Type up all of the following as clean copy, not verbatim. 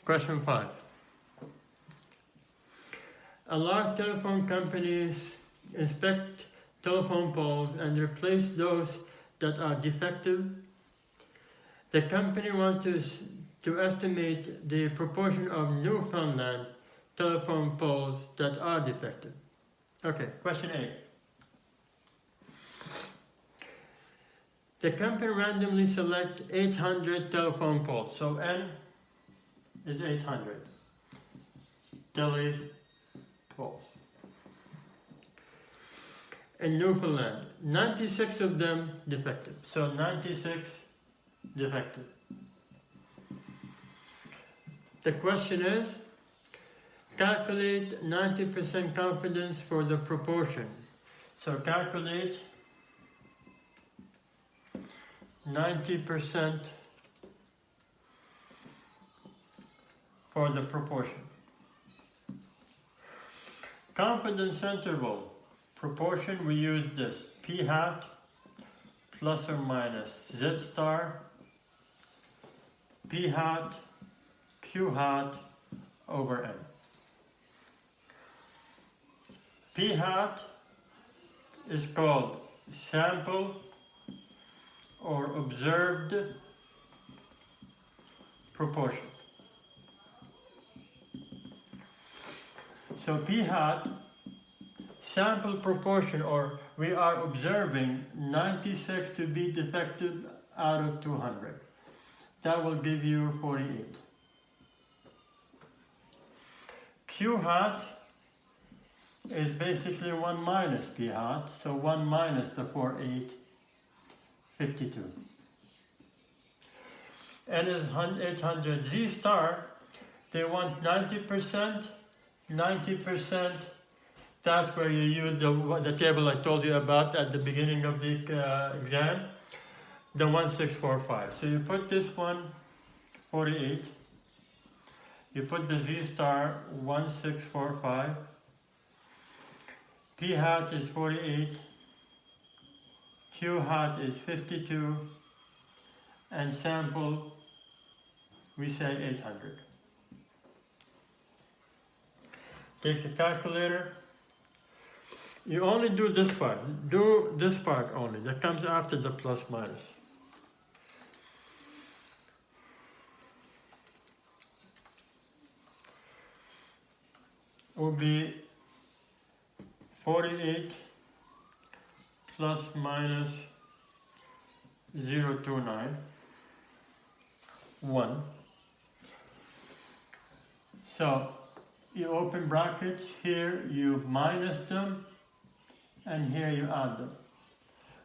Question 5. A lot of telephone companies inspect telephone poles and replace those that are defective. The company wants to estimate the proportion of Newfoundland telephone poles that are defective. Okay, question 8. The company randomly select 800 telephone poles. So N is 800 tele poles. In Newfoundland, 96 of them defective. So 96 defective. The question is, calculate 90% confidence for the proportion. So calculate 90% for the proportion. Confidence interval proportion, we use this p hat plus or minus z star p hat q hat over n. P hat is called sample or observed proportion. So P hat, sample proportion, or we are observing 96 to be defective out of 200. That will give you 48. Q hat is basically 1 minus P hat, so 1 minus the 48, 52. N is 800. Z star, they want 90%, 90%, that's where you use the table I told you about at the beginning of the exam, the 1645. So you put this one, 48, you put the Z star, 1645, P hat is 48, Q hat is 52, and sample, we say 800. Take the calculator. You only do this part. Do this part only. That comes after the plus minus. Will be 48 plus minus 029, 1. So you open brackets, here you minus them, and here you add them.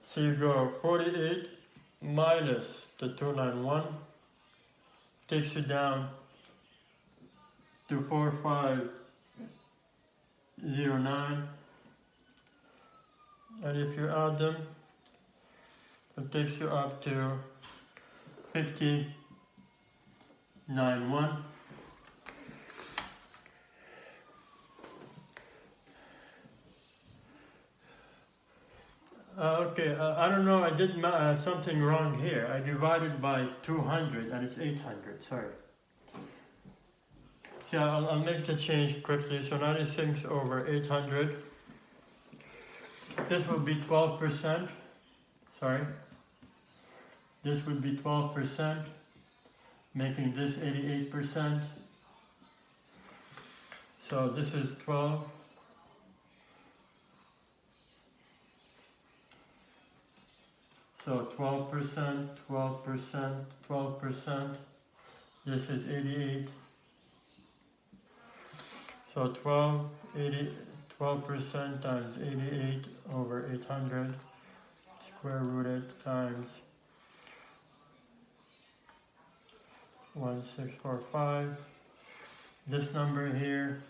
So you go 48 minus the 291, takes you down to 4509, and if you add them, it takes you up to 5091. Okay, I don't know, I did something wrong here. I divided by 200 and it's 800, sorry. Yeah, I'll make the change quickly. So 96 over 800. This will be 12%, sorry. This would be 12%, making this 88%. So this is 12. So 12%, 12%, 12%. This is 88. So 12% times 88 over 800, square rooted times 1645. This number here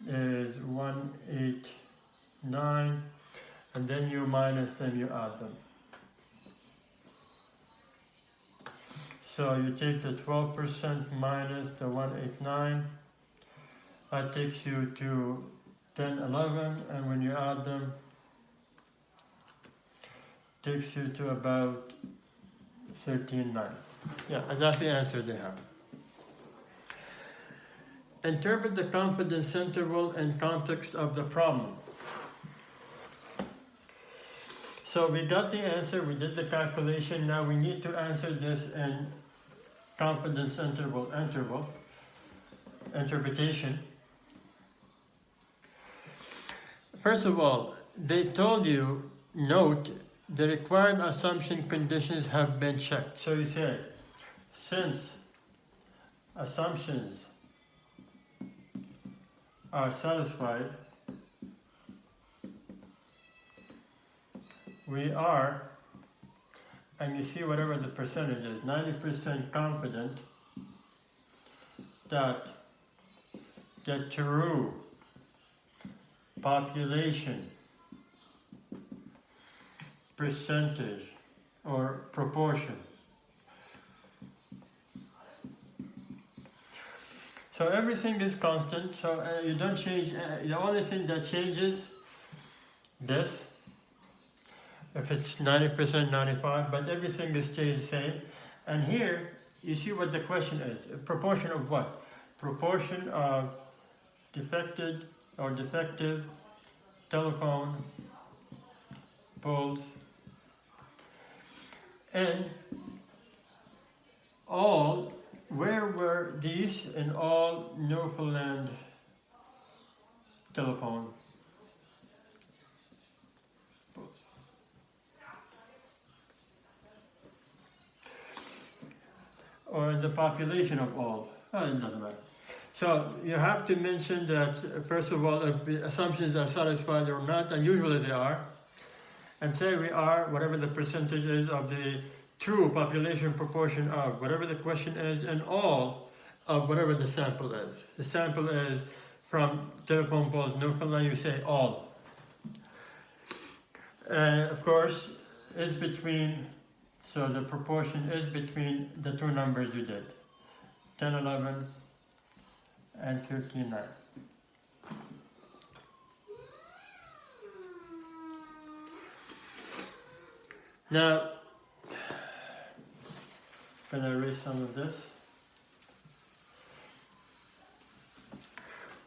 is 189, and then you minus them, you add them. So you take the 12% minus the 189, that takes you to 1011, and when you add them, takes you to about 13.9. Yeah, and that's the answer they have. interpret the confidence interval in context of the problem. So we got the answer, we did the calculation, now we need to answer this in confidence interval interpretation. First of all, they told you, note, the required assumption conditions have been checked. So you say, since assumptions are satisfied, we are, and you see whatever the percentage is, 90% confident that the true population percentage or proportion. So everything is constant, so you don't change, the only thing that changes this, if it's 90%, 95, but everything stays the same. And here, you see what the question is. A proportion of what? Proportion of defective telephone poles and all, where were these in all Newfoundland telephone poles? Or in the population of all? Oh, it doesn't matter. So you have to mention that, first of all, if the assumptions are satisfied or not, and usually they are, and say we are, whatever the percentage is of the true population proportion of whatever the question is, and all of whatever the sample is. The sample is from telephone poles Newfoundland, you say all. And of course, is between, so the proportion is between the two numbers you did, 10, 11, and 13, 9. Now, I'm going to erase some of this.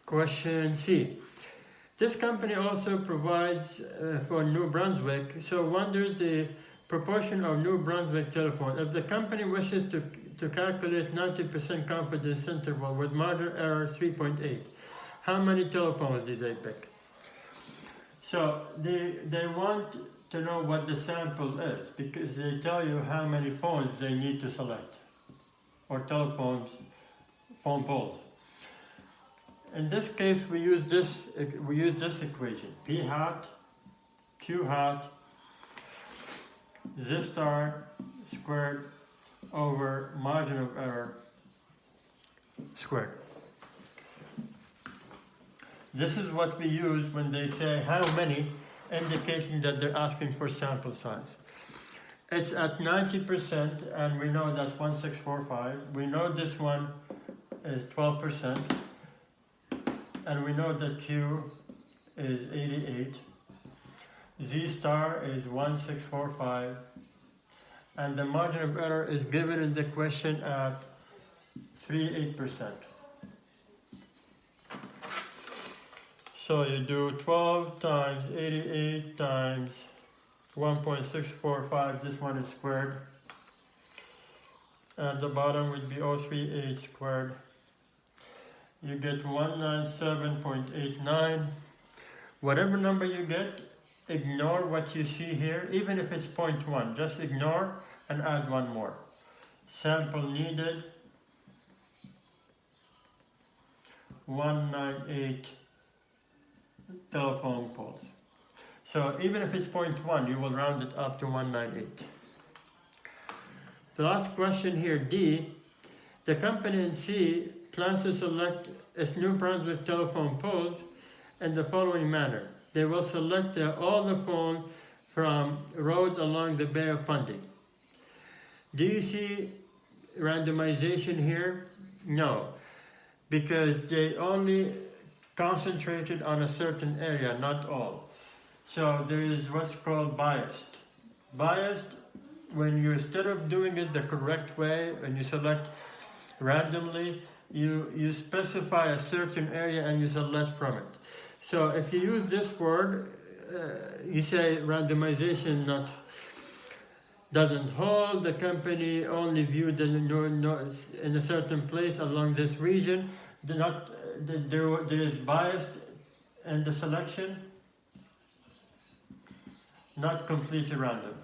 Question C. This company also provides for New Brunswick, so wonders the proportion of New Brunswick telephone. If the company wishes to calculate 90% confidence interval with margin error 3.8, how many telephones did they pick? So they want to know what the sample is, because they tell you how many phones they need to select, or phone poles. In this case, we use this equation: P hat, Q hat, Z star squared over margin of error squared. This is what we use when they say how many, indicating that they're asking for sample size. It's at 90%, and we know that's 1645. We know this one is 12%, and we know that Q is 88. Z star is 1645, and the margin of error is given in the question at 38%. So you do 12 times 88 times 1.645, this one is squared. At the bottom would be 038 squared. You get 197.89. Whatever number you get, ignore what you see here, even if it's 0.1, just ignore and add one more. Sample needed, 198 telephone poles. So even if it's 0.1, you will round it up to 198. The last question here, D, the company in C plans to select its New Brunswick telephone poles in the following manner. They will select all the phone from roads along the Bay of Fundy. Do you see randomization here? No, because they only concentrated on a certain area, not all. So there is what's called biased. Biased, when you, instead of doing it the correct way, and you select randomly, you specify a certain area and you select from it. So if you use this word, you say randomization doesn't hold, the company only viewed in a certain place along this region, there is bias in the selection, not completely random.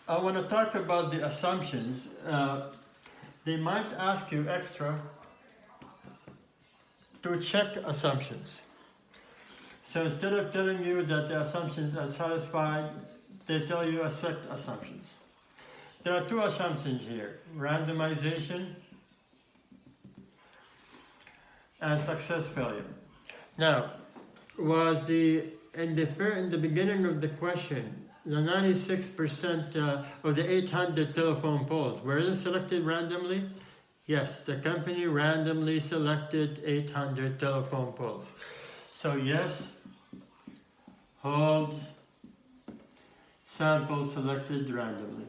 I want to talk about the assumptions. They might ask you extra to check assumptions. So instead of telling you that the assumptions are satisfied, they tell you accept assumptions. There are two assumptions here: randomization and success failure. Now, was in the beginning of the question, the 96% of the 800 telephone poles, were they selected randomly? Yes, the company randomly selected 800 telephone poles. So yes, hold, sample selected randomly.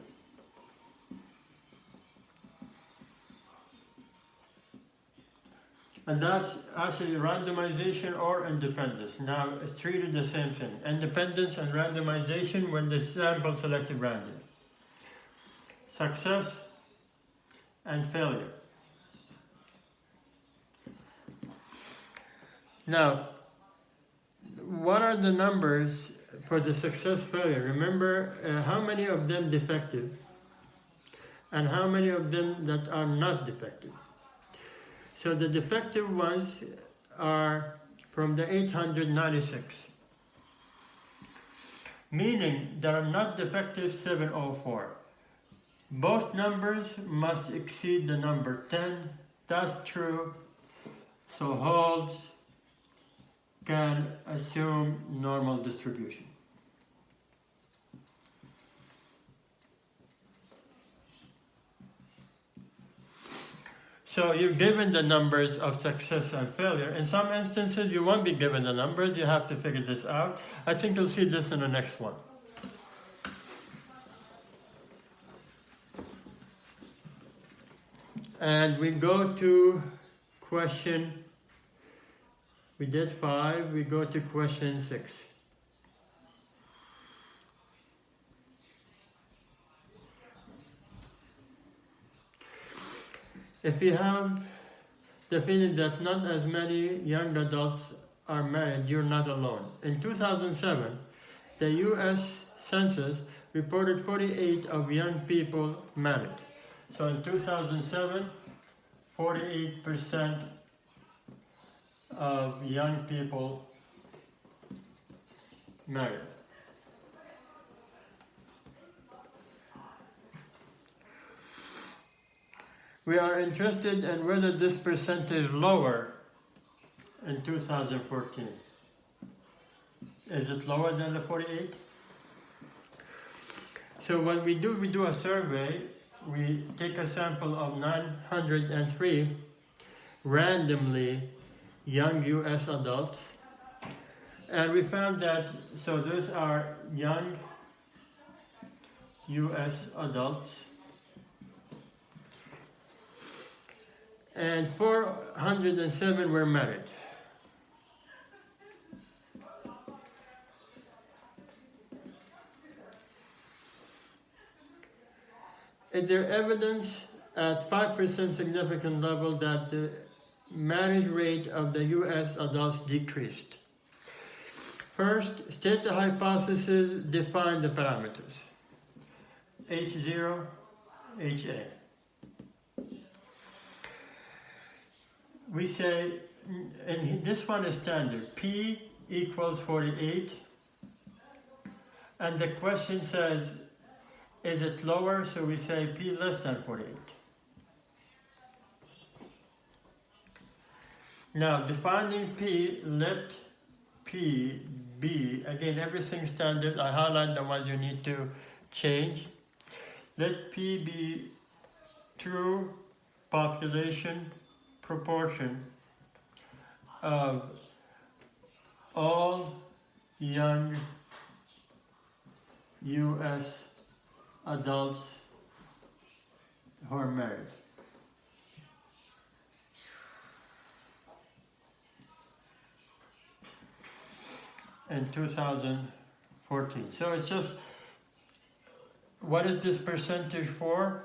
And that's actually randomization or independence. Now it's treated the same thing. Independence and randomization when the sample selected randomly. Success and failure. Now, what are the numbers for the success failure? Remember, how many of them defective? And how many of them that are not defective? So the defective ones are from the 896, meaning there are not defective 704. Both numbers must exceed the number 10. That's true. So holds can assume normal distribution. So you're given the numbers of success and failure. In some instances, you won't be given the numbers. You have to figure this out. I think you'll see this in the next one. And we go to question, we did 5, we go to question 6. If you have the feeling that not as many young adults are married, you're not alone. In 2007, the US Census reported 48% of young people married. So in 2007, 48% of young people married. We are interested in whether this percentage is lower in 2014. Is it lower than the 48? So what we do a survey. We take a sample of 903 randomly young US adults, and we found that, so those are young US adults, and 407 were married. Is there evidence at 5% significant level that the marriage rate of the US adults decreased? First, state the hypothesis, define the parameters. H0, HA. We say, and this one is standard, P equals 48, and the question says, is it lower? So we say P less than 48. Now, defining P, let P be, again, everything standard. I highlight the ones you need to change. Let P be true population proportion of all young U.S. adults who are married. In 2014. So it's just, what is this percentage for?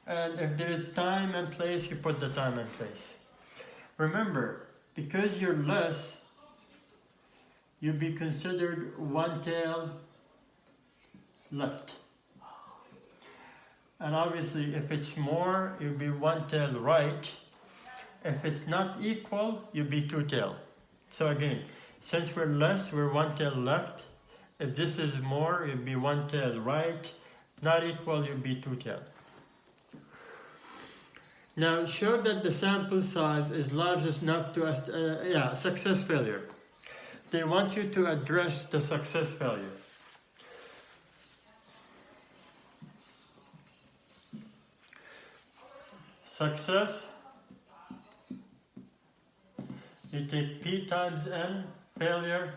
And if there is time and place, you put the time and place. Remember, because you're less, you'll be considered one tail left. And obviously, if it's more, you'll be one tail right. If it's not equal, you'll be two tail. So again, since we're less, we're one tail left. If this is more, it'll be one tail right. Not equal, you'll be two tail. Now, show that the sample size is large enough to, success failure. They want you to address the success failure. Success, you take P times N, failure,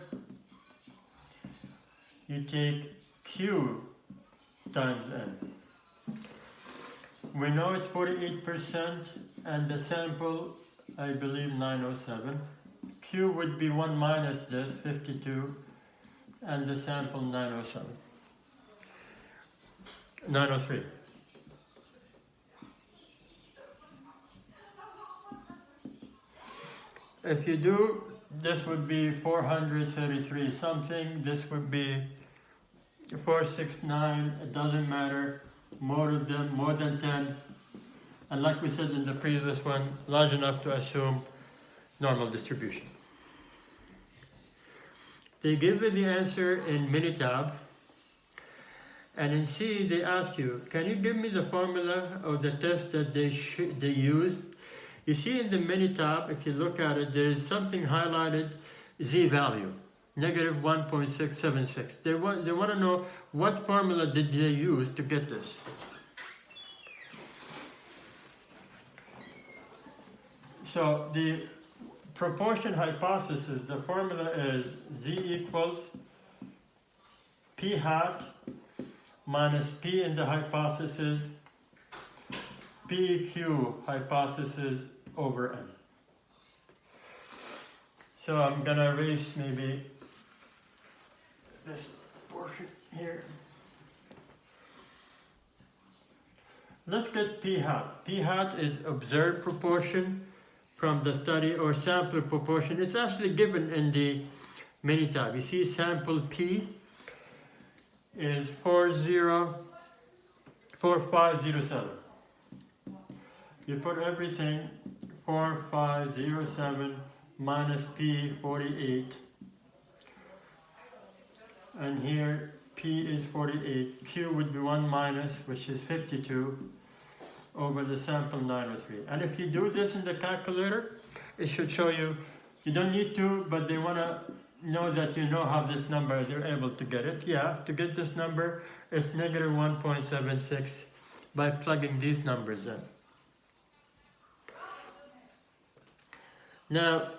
you take Q times N. We know it's 48% and the sample, I believe 907. Q would be 1 minus this, 52, and the sample 907. 903. If you do, this would be 433 something, this would be 469, it doesn't matter, more than 10, and like we said in the previous one, large enough to assume normal distribution. They give you the answer in Minitab, and in C they ask you, can you give me the formula of the test that they used? You see in the Minitab, if you look at it, there is something highlighted, z-value, negative 1.676. They want to know what formula did they use to get this. So the proportion hypothesis, the formula is z equals p hat minus p in the hypothesis, PQ hypothesis over n. So I'm gonna erase maybe this portion here. Let's get p hat. P hat is observed proportion from the study or sample proportion. It's actually given in the Minitab. You see sample P is 4507. You put everything 4507 minus P 48, and here P is 48, Q would be 1 minus, which is 52, over the sample 903. And if you do this in the calculator, it should show you, you don't need to, but they want to know that you know how this number, you're able to get it. Yeah, to get this number, it's negative 1.76 by plugging these numbers in. Now,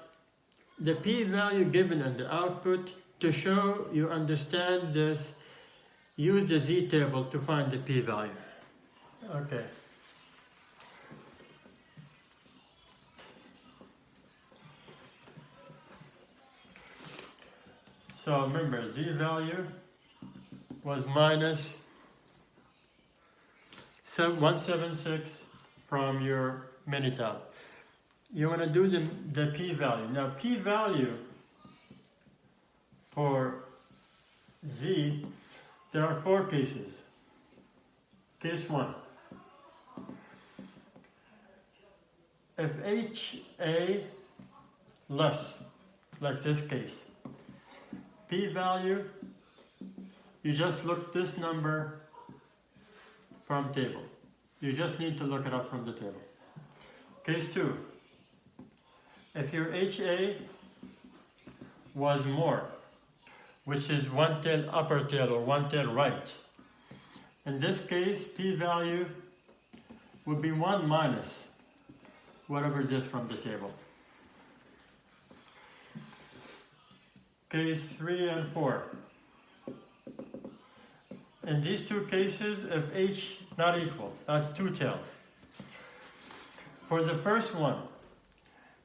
the p-value given in the output, to show you understand this, use the z-table to find the p-value. Okay. So remember, z-value was minus 176 from your Minitab. You want to do the p-value. Now p-value for z, there are 4 cases. Case 1. If HA less, like this case, p-value, you just look this number from table. You just need to look it up from the table. Case 2. If your HA was more, which is 1 tail upper tail or 1 tail right, in this case, p-value would be 1 minus whatever it is from the table. case 3 and 4. In these two cases, if H not equal, that's two-tailed. For the first one,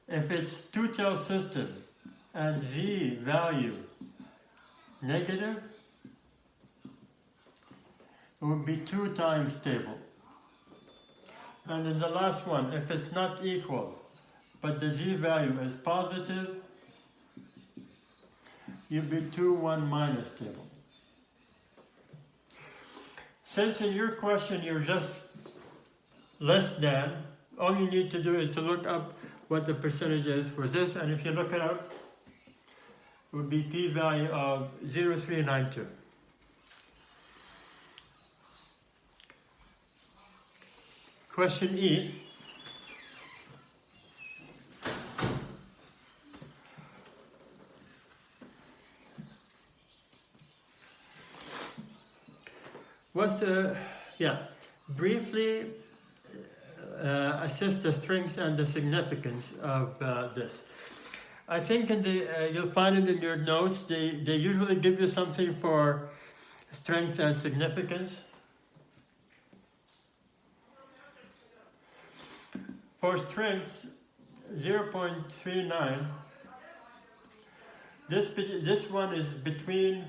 if it's two-tailed system and Z value negative, it would be 2 times stable. And in the last one, if it's not equal, but the Z value is positive, you'd be 2, 1 minus stable. Since in your question you're just less than, all you need to do is to look up what the percentage is for this, and if you look it up, it would be p-value of 0.392. Question E. Briefly assess the strengths and the significance of this. I think in the you'll find it in your notes. They usually give you something for strength and significance. For strength, 0.39. This one is between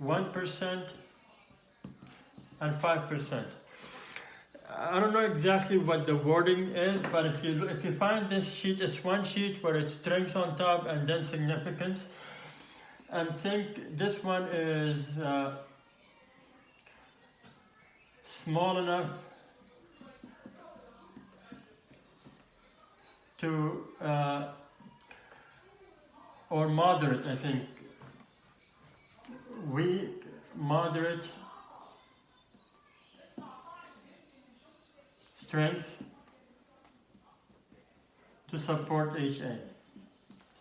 1% and 5%. I don't know exactly what the wording is, but if you find this sheet, it's one sheet where it's strength on top and then significance, and think this one is small enough to or moderate, I think. Weak, moderate strength to support HA.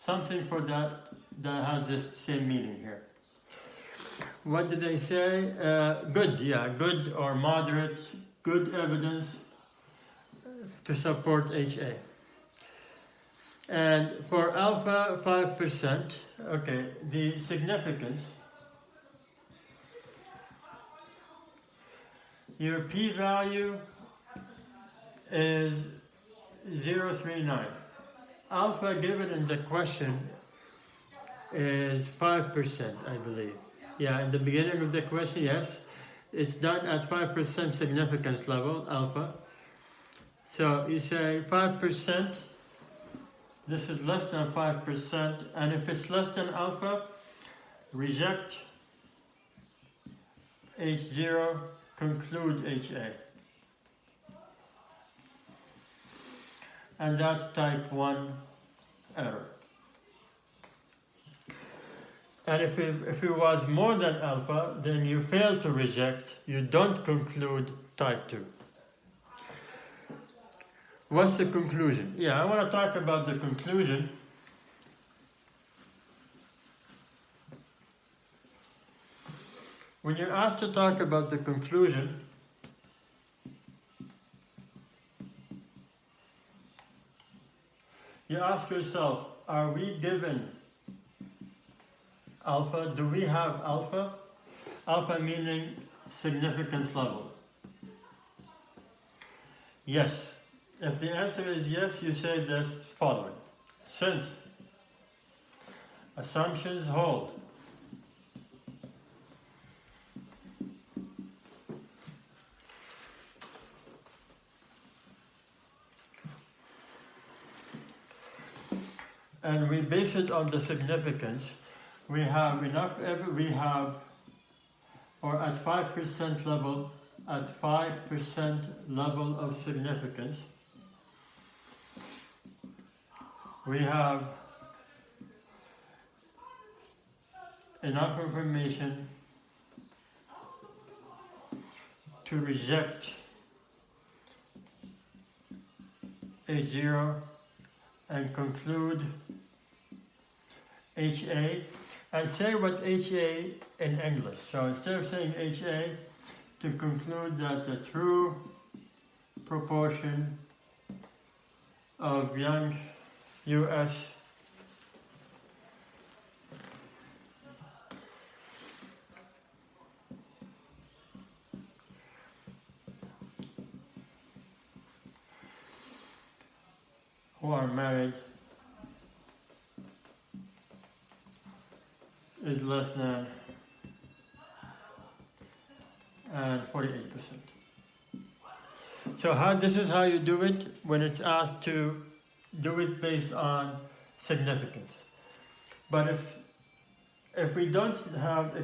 Something for that has this same meaning here. What did they say? Good, yeah, good or moderate, good evidence to support HA. And for alpha, 5%, okay, the significance, your p-value is 0.39. Alpha given in the question is 5%, I believe. Yeah, in the beginning of the question, yes. It's done at 5% significance level, alpha. So you say 5%, this is less than 5%, and if it's less than alpha, reject H0, conclude HA. And that's type 1 error. And if it was more than alpha, then you fail to reject, you don't conclude type 2. What's the conclusion? Yeah, I want to talk about the conclusion. When you're asked to talk about the conclusion, you ask yourself, are we given alpha? Do we have alpha? Alpha meaning significance level. Yes. If the answer is yes, you say this following. Since assumptions hold, and we base it on the significance, we have enough, or at 5% level, at 5% level of significance, we have enough information to reject H0 and conclude HA, and say what HA in English. So instead of saying HA, to conclude that the true proportion of young US who are married is less than and 48%. So this is how you do it when it's asked to do it based on significance. But if we don't have,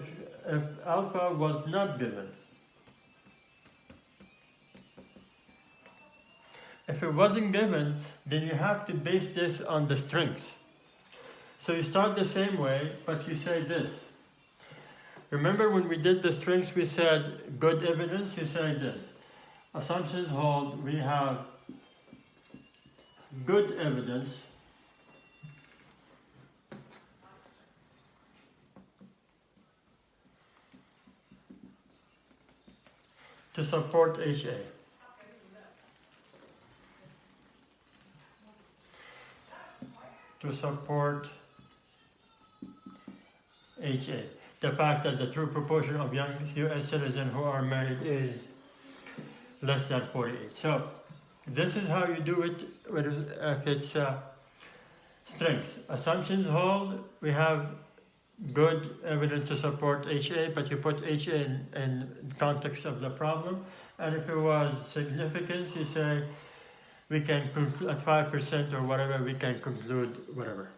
if alpha was not given, if it wasn't given, then you have to base this on the strengths. So you start the same way, but you say this. Remember when we did the strengths, we said good evidence, you say this. Assumptions hold, we have good evidence to support HA. To support HA. The fact that the true proportion of young US citizens who are married is less than 48. So this is how you do it if it's strengths. Assumptions hold, we have good evidence to support HA, but you put HA in context of the problem. And if it was significance, you say we can conclude at 5% or whatever, we can conclude whatever.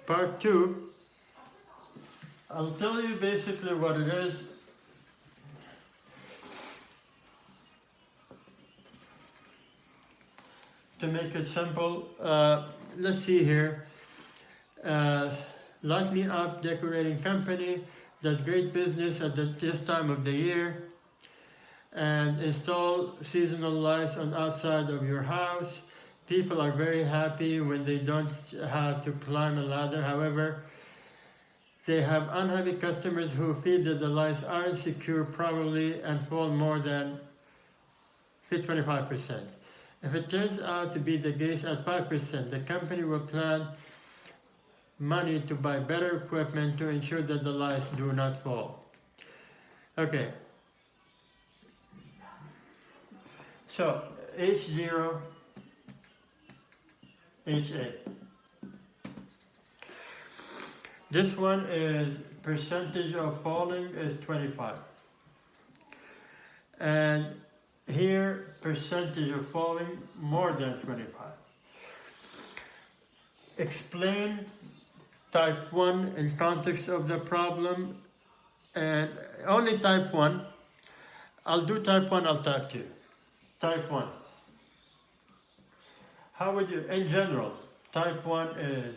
Part 2, I'll tell you basically what it is. To make it simple, let's see here. Light Me Up Decorating Company does great business at this time of the year and install seasonal lights on outside of your house. People are very happy when they don't have to climb a ladder. However, they have unhappy customers who feel that the lights aren't secure properly and fall more than 25%. If it turns out to be the case at 5%, the company will plan money to buy better equipment to ensure that the lights do not fall. Okay. So, H0, HA. This one is percentage of falling is 25. And here, percentage of falling more than 25. Explain type 1 in context of the problem, and only type 1. I'll do type 1, I'll type 2. Type 1. How would you, in general, type 1 is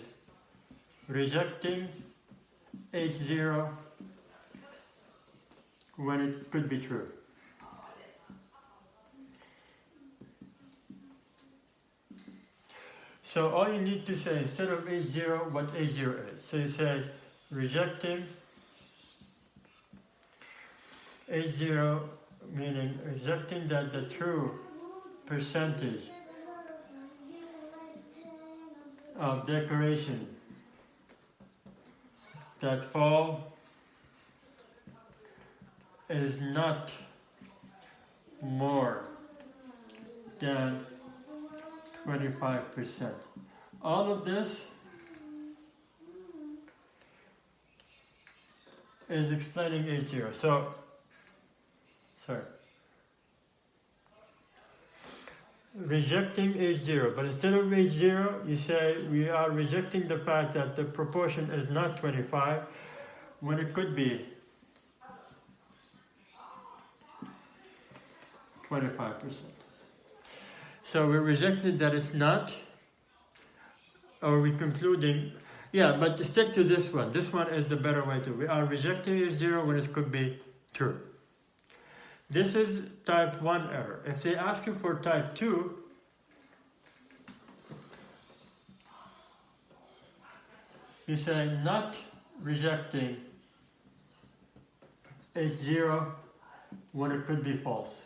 rejecting H0 when it could be true. So all you need to say, instead of H0, what H0 is. So you say rejecting H0, meaning rejecting that the true percentage of decoration that fall is not more than 25%. All of this is explaining H0. So, sorry. Rejecting H0, but instead of H0, you say we are rejecting the fact that the proportion is not 25 when it could be 25%. So we're rejecting that it's not, or we're concluding, yeah, but stick to this one. This one is the better way to. We are rejecting H0 when it could be true. This is type 1 error. If they ask you for type 2, you say not rejecting H0 when it could be false.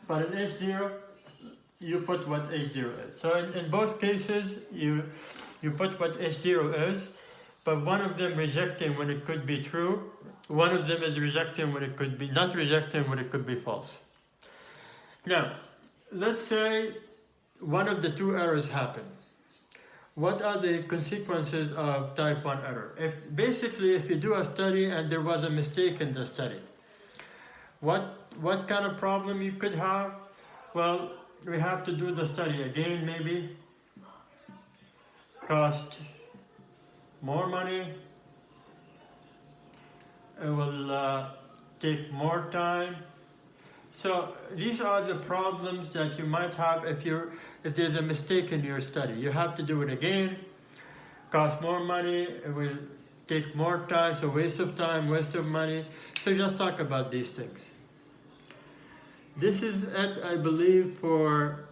But in H0, you put what H0 is. So in both cases, you put what H0 is, but one of them rejecting when it could be true, one of them is rejecting what it could be, not rejecting what it could be false. Now, let's say one of the two errors happen. What are the consequences of type 1 error? Basically, if you do a study and there was a mistake in the study, what kind of problem you could have? Well, we have to do the study again, maybe. Cost more money. It will take more time. So these are the problems that you might have if there's a mistake in your study. You have to do it again, cost more money, it will take more time, so waste of time, waste of money. So just talk about these things. This is it, I believe, for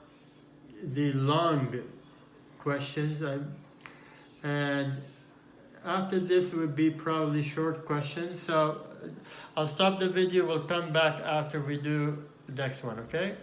the long questions. And after this would be probably short questions. So I'll stop the video, we'll come back after we do the next one, okay?